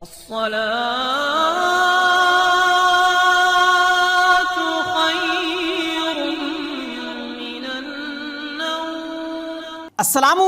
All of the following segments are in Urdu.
الصلاة خير من النوم۔ السلام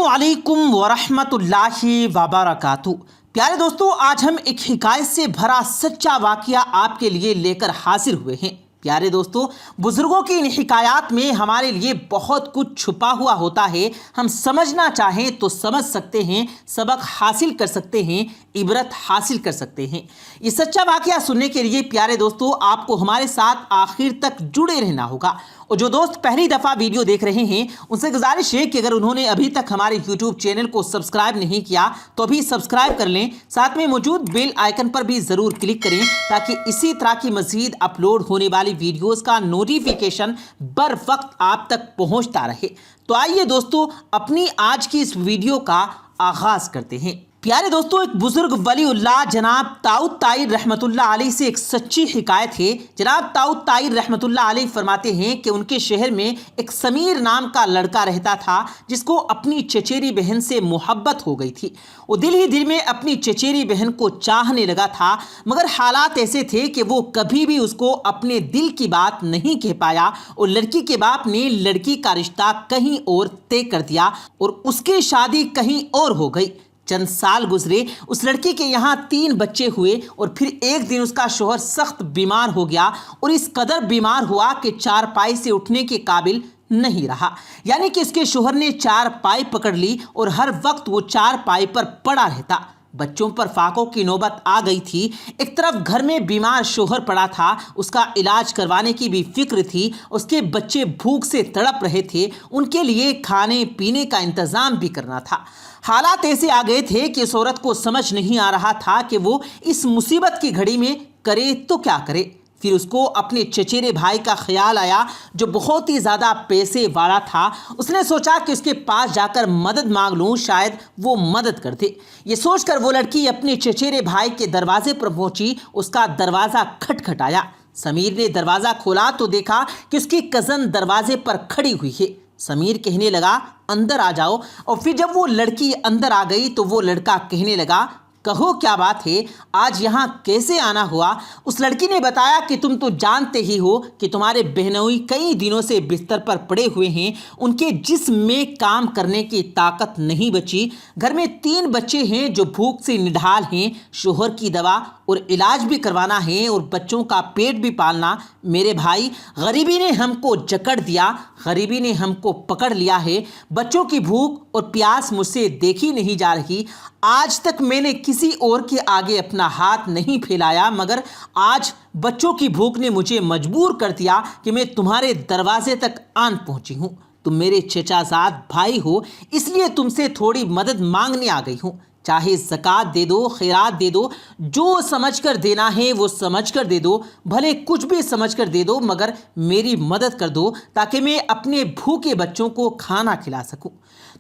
ورحمۃ اللہ وبرکاتہ۔ پیارے دوستو، آج ہم ایک حکایت سے بھرا سچا واقعہ آپ کے لیے لے کر حاضر ہوئے ہیں۔ پیارے دوستو، بزرگوں کی ان حکایات میں ہمارے لیے بہت کچھ چھپا ہوا ہوتا ہے۔ ہم سمجھنا چاہیں تو سمجھ سکتے ہیں، سبق حاصل کر سکتے ہیں، عبرت حاصل کر سکتے ہیں۔ یہ سچا واقعہ سننے کے لیے پیارے دوستو آپ کو ہمارے ساتھ آخر تک جڑے رہنا ہوگا۔ اور جو دوست پہلی دفعہ ویڈیو دیکھ رہے ہیں ان سے گزارش ہے کہ اگر انہوں نے ابھی تک ہمارے یوٹیوب چینل کو سبسکرائب نہیں کیا تو ابھی سبسکرائب کر لیں، ساتھ میں موجود بیل آئیکن پر بھی ضرور کلک کریں تاکہ اسی طرح کی مزید اپلوڈ ہونے والی ویڈیوز کا نوٹیفیکیشن بر وقت آپ تک پہنچتا رہے۔ تو آئیے دوستو اپنی آج کی اس ویڈیو کا آغاز کرتے ہیں۔ پیارے دوستو، ایک بزرگ ولی اللہ جناب داؤد طاہر رحمۃ اللہ علیہ سے ایک سچی حکایت ہے۔ جناب داؤد طاہر رحمۃ اللہ علیہ فرماتے ہیں کہ ان کے شہر میں ایک سمیر نام کا لڑکا رہتا تھا جس کو اپنی چچیری بہن سے محبت ہو گئی تھی۔ وہ دل ہی دل میں اپنی چچیری بہن کو چاہنے لگا تھا، مگر حالات ایسے تھے کہ وہ کبھی بھی اس کو اپنے دل کی بات نہیں کہہ پایا اور لڑکی کے باپ نے لڑکی کا رشتہ کہیں اور طے کر دیا اور اس کی شادی کہیں اور ہو گئی۔ چند سال گزرے، اس لڑکی کے یہاں 3 بچے ہوئے اور پھر ایک دن اس کا شوہر سخت بیمار ہو گیا اور اس قدر بیمار ہوا کہ چارپائی سے اٹھنے کے قابل نہیں رہا۔ یعنی کہ اس کے شوہر نے چارپائی پکڑ لی اور ہر وقت وہ چارپائی پر پڑا رہتا۔ بچوں پر فاقوں کی نوبت آ گئی تھی۔ ایک طرف گھر میں بیمار شوہر پڑا تھا، اس کا علاج کروانے کی بھی فکر تھی، اس کے بچے بھوک سے تڑپ رہے تھے، ان کے لیے کھانے پینے کا انتظام بھی کرنا تھا۔ حالات ایسے آ گئے تھے کہ اس عورت کو سمجھ نہیں آ رہا تھا کہ وہ اس مصیبت کی گھڑی میں کرے تو کیا کرے۔ پھر اس کو اپنے چچیرے بھائی کا خیال آیا جو بہت ہی زیادہ پیسے والا تھا۔ اس نے سوچا کہ اس کے پاس جا کر مدد مانگ لوں، شاید وہ مدد کر دے۔ یہ سوچ کر وہ لڑکی اپنے چچیرے بھائی کے دروازے پر پہنچی۔ اس کا دروازہ کھٹکھٹایا۔ سمیر نے دروازہ کھولا تو دیکھا کہ اس کی کزن دروازے پر کھڑی ہوئی ہے۔ سمیر کہنے لگا اندر آ جاؤ، اور پھر جب وہ لڑکی اندر آ گئی تو وہ لڑکا کہنے لگا کہو کیا بات ہے، آج یہاں کیسے آنا ہوا؟ اس لڑکی نے بتایا کہ تم تو جانتے ہی ہو کہ تمہارے بہنوئی کئی دنوں سے بستر پر پڑے ہوئے ہیں، ان کے جسم میں کام کرنے کی طاقت نہیں بچی، گھر میں 3 بچے ہیں جو بھوک سے نڈھال ہیں، شوہر کی دوا اور علاج بھی کروانا ہے اور بچوں کا پیٹ بھی پالنا۔ میرے بھائی، غریبی نے ہم کو جکڑ دیا، غریبی نے ہم کو پکڑ لیا ہے، بچوں کی بھوک اور پیاس مجھ سے دیکھی نہیں جا رہی۔ آج تک میں نے کسی اور کے آگے اپنا ہاتھ نہیں پھیلایا، مگر آج بچوں کی بھوک نے مجھے مجبور کر دیا کہ میں تمہارے دروازے تک آن پہنچی ہوں۔ تم میرے چچا زاد بھائی ہو، اس لیے تم سے تھوڑی مدد مانگنے آ گئی ہوں۔ چاہے زکوٰۃ دے دو، خیرات دے دو، جو سمجھ کر دینا ہے وہ سمجھ کر دے دو، بھلے کچھ بھی سمجھ کر دے دو، مگر میری مدد کر دو تاکہ میں اپنے بھوکے بچوں کو کھانا کھلا سکوں۔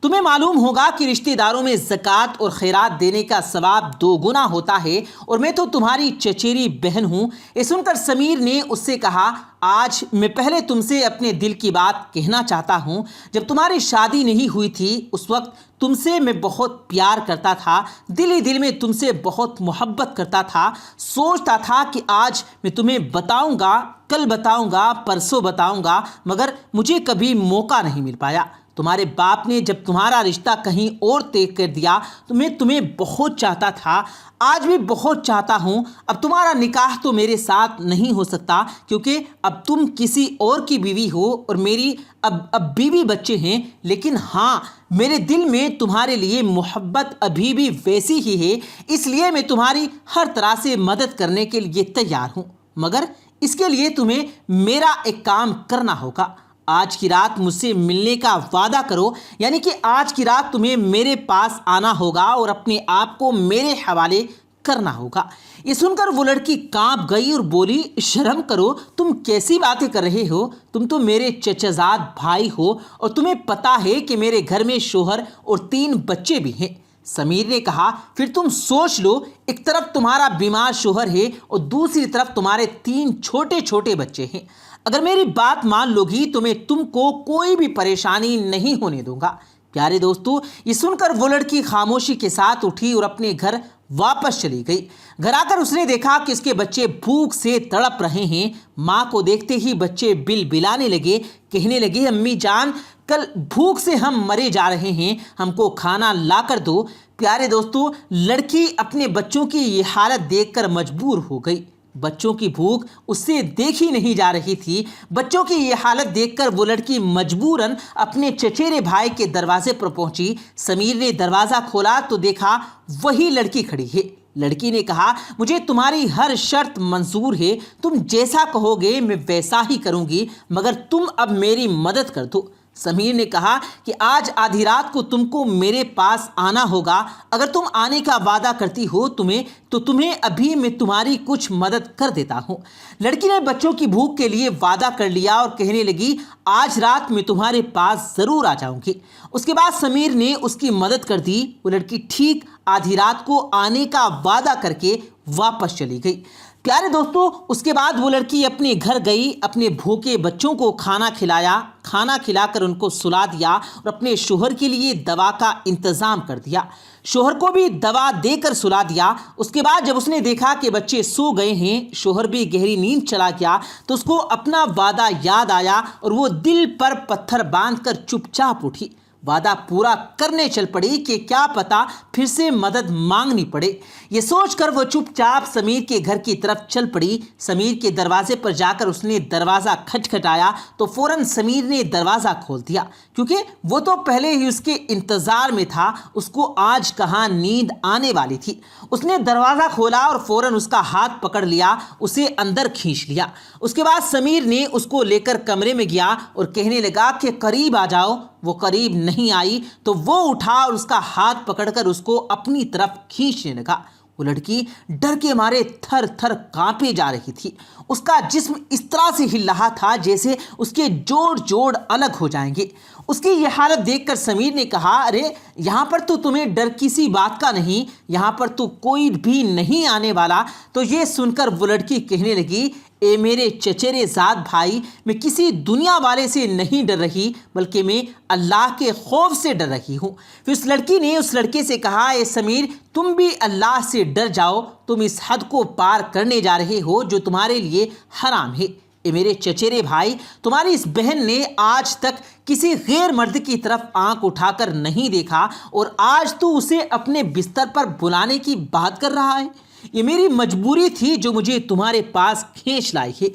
تمہیں معلوم ہوگا کہ رشتہ داروں میں زکوٰۃ اور خیرات دینے کا ثواب 2 گنا ہوتا ہے، اور میں تو تمہاری چچیری بہن ہوں۔ یہ سن کر سمیر نے اس سے کہا آج میں پہلے تم سے اپنے دل کی بات کہنا چاہتا ہوں۔ جب تمہاری شادی نہیں ہوئی تھی اس وقت تم سے میں بہت پیار کرتا تھا، دل ہی دل میں تم سے بہت محبت کرتا تھا، سوچتا تھا کہ آج میں تمہیں بتاؤں گا، کل بتاؤں گا، پرسوں بتاؤں گا، مگر مجھے کبھی موقع نہیں مل پایا۔ تمہارے باپ نے جب تمہارا رشتہ کہیں اور طے کر دیا تو میں تمہیں بہت چاہتا تھا، آج بھی بہت چاہتا ہوں۔ اب تمہارا نکاح تو میرے ساتھ نہیں ہو سکتا کیونکہ اب تم کسی اور کی بیوی ہو اور میری اب بیوی بچے ہیں، لیکن ہاں میرے دل میں تمہارے لیے محبت ابھی بھی ویسی ہی ہے، اس لیے میں تمہاری ہر طرح سے مدد کرنے کے لیے تیار ہوں، مگر اس کے لیے تمہیں میرا ایک کام کرنا ہوگا۔ آج کی رات مجھ سے ملنے کا وعدہ کرو، یعنی کہ آج کی رات تمہیں میرے پاس آنا ہوگا اور اپنے آپ کو میرے حوالے کرنا ہوگا۔ یہ سن کر وہ لڑکی کانپ گئی اور بولی شرم کرو، تم کیسی باتیں کر رہے ہو؟ تم تو میرے چچا زاد بھائی ہو اور تمہیں پتہ ہے کہ میرے گھر میں شوہر اور 3 بچے بھی ہیں۔ سمیر نے کہا پھر تم سوچ لو، ایک طرف تمہارا بیمار شوہر ہے اور دوسری طرف تمہارے 3 چھوٹے چھوٹے بچے ہیں۔ اگر میری بات مان لو گی تو میں تم کو کوئی بھی پریشانی نہیں ہونے دوں گا۔ پیارے دوستو، یہ سن کر وہ لڑکی خاموشی کے ساتھ اٹھی اور اپنے گھر واپس چلی گئی۔ گھر آ کر اس نے دیکھا کہ اس کے بچے بھوک سے تڑپ رہے ہیں۔ ماں کو دیکھتے ہی بچے بل بلانے لگے، کہنے لگے امی جان کل بھوک سے ہم مرے جا رہے ہیں، ہم کو کھانا لا کر دو۔ پیارے دوستو، لڑکی اپنے بچوں کی یہ حالت دیکھ کر مجبور ہو گئی۔ بچوں کی بھوک اس سے دیکھی نہیں جا رہی تھی۔ بچوں کی یہ حالت دیکھ کر وہ لڑکی مجبوراً اپنے چچیرے بھائی کے دروازے پر پہنچی۔ سمیر نے دروازہ کھولا تو دیکھا وہی لڑکی کھڑی ہے۔ لڑکی نے کہا مجھے تمہاری ہر شرط منظور ہے، تم جیسا کہو گے میں ویسا ہی کروں گی، مگر تم اب میری مدد کر دو۔ سمیر نے کہا کہ آج آدھی رات کو تم کو میرے پاس آنا ہوگا، اگر تم آنے کا وعدہ کرتی ہو تو تمہیں ابھی میں تمہاری کچھ مدد کر دیتا ہوں۔ لڑکی نے بچوں کی بھوک کے لیے وعدہ کر لیا اور کہنے لگی آج رات میں تمہارے پاس ضرور آ جاؤں گی۔ اس کے بعد سمیر نے اس کی مدد کر دی۔ وہ لڑکی ٹھیک آدھی رات کو آنے کا وعدہ کر کے واپس چلی گئی۔ پیارے دوستو، اس کے بعد وہ لڑکی اپنے گھر گئی، اپنے بھوکے بچوں کو کھانا کھلایا، کھانا کھلا کر ان کو سلا دیا اور اپنے شوہر کے لیے دوا کا انتظام کر دیا۔ شوہر کو بھی دوا دے کر سلا دیا۔ اس کے بعد جب اس نے دیکھا کہ بچے سو گئے ہیں، شوہر بھی گہری نیند چلا گیا، تو اس کو اپنا وعدہ یاد آیا اور وہ دل پر پتھر باندھ کر چپ چاپ اٹھی۔ وعدہ پورا کرنے چل پڑی کہ کیا پتہ پھر سے مدد مانگنی پڑے۔ یہ سوچ کر وہ چپ چاپ سمیر کے گھر کی طرف چل پڑی۔ سمیر کے دروازے پر جا کر اس نے دروازہ کھٹکھٹایا تو فوراً سمیر نے دروازہ کھول دیا، کیونکہ وہ تو پہلے ہی اس کے انتظار میں تھا، اس کو آج کہاں نیند آنے والی تھی۔ اس نے دروازہ کھولا اور فوراً اس کا ہاتھ پکڑ لیا، اسے اندر کھینچ لیا۔ اس کے بعد سمیر نے اس کو لے کر کمرے میں گیا اور کہنے لگا کہ قریب آ جاؤ۔ وہ قریب نہیں آئی تو وہ اٹھا اور اس کا ہاتھ پکڑ کر اس کو اپنی طرف کھینچنے لگا۔ وہ لڑکی ڈر کے مارے تھر تھر کانپے جا رہی تھی۔ اس کا جسم اس طرح سے ہل رہا تھا جیسے اس کے جوڑ الگ ہو جائیں گے۔ اس کی یہ حالت دیکھ کر سمیر نے کہا ارے یہاں پر تو تمہیں ڈر کسی بات کا نہیں، یہاں پر تو کوئی بھی نہیں آنے والا۔ تو یہ سن کر وہ لڑکی کہنے لگی اے میرے چچیرے زاد بھائی، میں کسی دنیا والے سے نہیں ڈر رہی، بلکہ میں اللہ کے خوف سے ڈر رہی ہوں۔ پھر اس لڑکی نے اس لڑکے سے کہا اے سمیر، تم بھی اللہ سے ڈر جاؤ، تم اس حد کو پار کرنے جا رہے ہو جو تمہارے لیے حرام ہے۔ اے میرے چچیرے بھائی، تمہاری اس بہن نے آج تک کسی غیر مرد کی طرف آنکھ اٹھا کر نہیں دیکھا اور آج تو اسے اپنے بستر پر بلانے کی بات کر رہا ہے۔ یہ میری مجبوری تھی جو مجھے تمہارے پاس کھینچ لائی ہے۔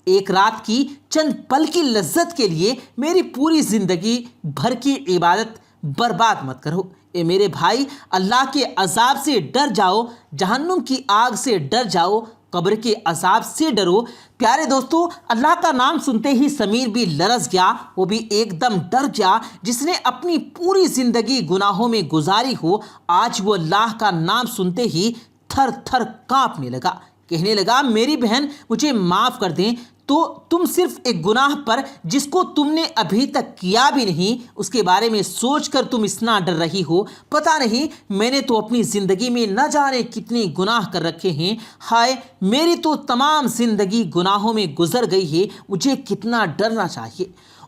ایک رات کی چند پل کی لذت کے لیے میری پوری زندگی بھر کی عبادت برباد مت کرو۔ اے میرے بھائی، اللہ کے عذاب سے ڈر جاؤ، جہنم کی آگ سے ڈر جاؤ، قبر کے عذاب سے ڈرو۔ پیارے دوستو، اللہ کا نام سنتے ہی سمیر بھی لرز گیا، وہ بھی ایک دم ڈر گیا۔ جس نے اپنی پوری زندگی گناہوں میں گزاری ہو، آج وہ اللہ کا نام سنتے ہی تھر تھر کانپنے لگا، کہنے لگا میری بہن مجھے معاف کر دیں۔ تو تم صرف ایک گناہ پر جس کو تم نے ابھی تک کیا بھی نہیں، اس کے بارے میں سوچ کر تم اتنا ڈر رہی ہو۔ پتہ نہیں میں نے تو اپنی زندگی میں نہ جانے کتنے گناہ کر رکھے ہیں۔ ہائے، میری تو تمام زندگی گناہوں میں گزر گئی ہے، مجھے کتنا ڈرنا چاہیے۔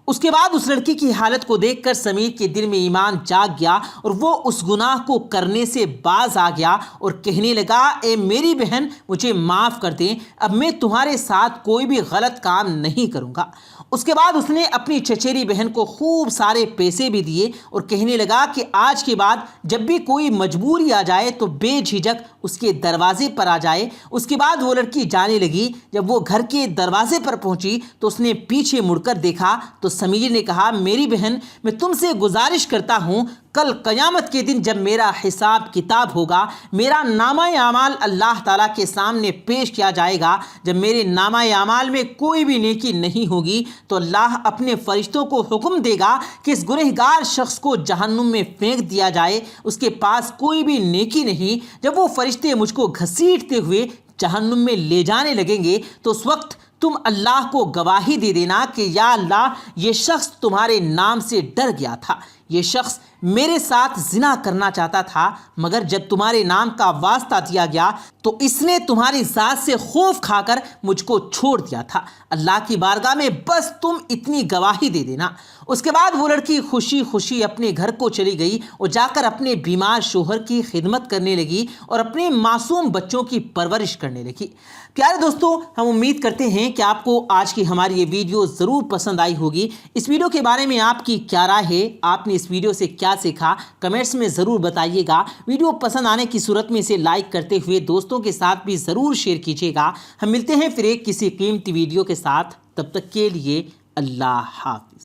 اس کے بعد اس لڑکی کی حالت کو دیکھ کر سمیر کے دل میں ایمان جاگ گیا اور وہ اس گناہ کو کرنے سے باز آ گیا اور کہنے لگا اے میری بہن مجھے معاف کر دیں، اب میں تمہارے ساتھ کوئی بھی غلط کام نہیں کروں گا۔ اس کے بعد اس نے اپنی چچیری بہن کو خوب سارے پیسے بھی دیے اور کہنے لگا کہ آج کے بعد جب بھی کوئی مجبوری آ جائے تو بے جھجک اس کے دروازے پر آ جائے۔ اس کے بعد وہ لڑکی جانے لگی۔ جب وہ گھر کے دروازے پر پہنچی تو اس نے پیچھے مڑ کر دیکھا تو سمیر نے کہا میری بہن، میں تم سے گزارش کرتا ہوں کل قیامت کے دن جب میرا حساب کتاب ہوگا، میرا نامہ اعمال اللہ تعالیٰ کے سامنے پیش کیا جائے گا، جب میرے نامہ اعمال میں کوئی بھی نیکی نہیں ہوگی تو اللہ اپنے فرشتوں کو حکم دے گا کہ اس گنہگار شخص کو جہنم میں پھینک دیا جائے، اس کے پاس کوئی بھی نیکی نہیں۔ جب وہ فرشتے مجھ کو گھسیٹتے ہوئے جہنم میں لے جانے لگیں گے تو اس وقت تم اللہ کو گواہی دے دینا کہ یا اللہ یہ شخص تمہارے نام سے ڈر گیا تھا، یہ شخص میرے ساتھ زنا کرنا چاہتا تھا، مگر جب تمہارے نام کا واسطہ دیا گیا تو اس نے تمہاری ذات سے خوف کھا کر مجھ کو چھوڑ دیا تھا۔ اللہ کی بارگاہ میں بس تم اتنی گواہی دے دینا۔ اس کے بعد وہ لڑکی خوشی خوشی اپنے گھر کو چلی گئی اور جا کر اپنے بیمار شوہر کی خدمت کرنے لگی اور اپنے معصوم بچوں کی پرورش کرنے لگی۔ پیارے دوستو، ہم امید کرتے ہیں کہ آپ کو آج کی ہماری یہ ویڈیو ضرور پسند آئی ہوگی۔ اس ویڈیو کے بارے میں آپ کی کیا رائے ہے؟ آپ نے اس ویڈیو سے کیا سیکھا؟ کمنٹس میں ضرور بتائیے گا۔ ویڈیو پسند آنے کی صورت میں اسے لائک کرتے ہوئے دوستوں کے ساتھ بھی ضرور شیئر کیجیے گا۔ ہم ملتے ہیں پھر ایک کسی قیمتی ویڈیو کے ساتھ، تب تک کے لیے اللہ حافظ۔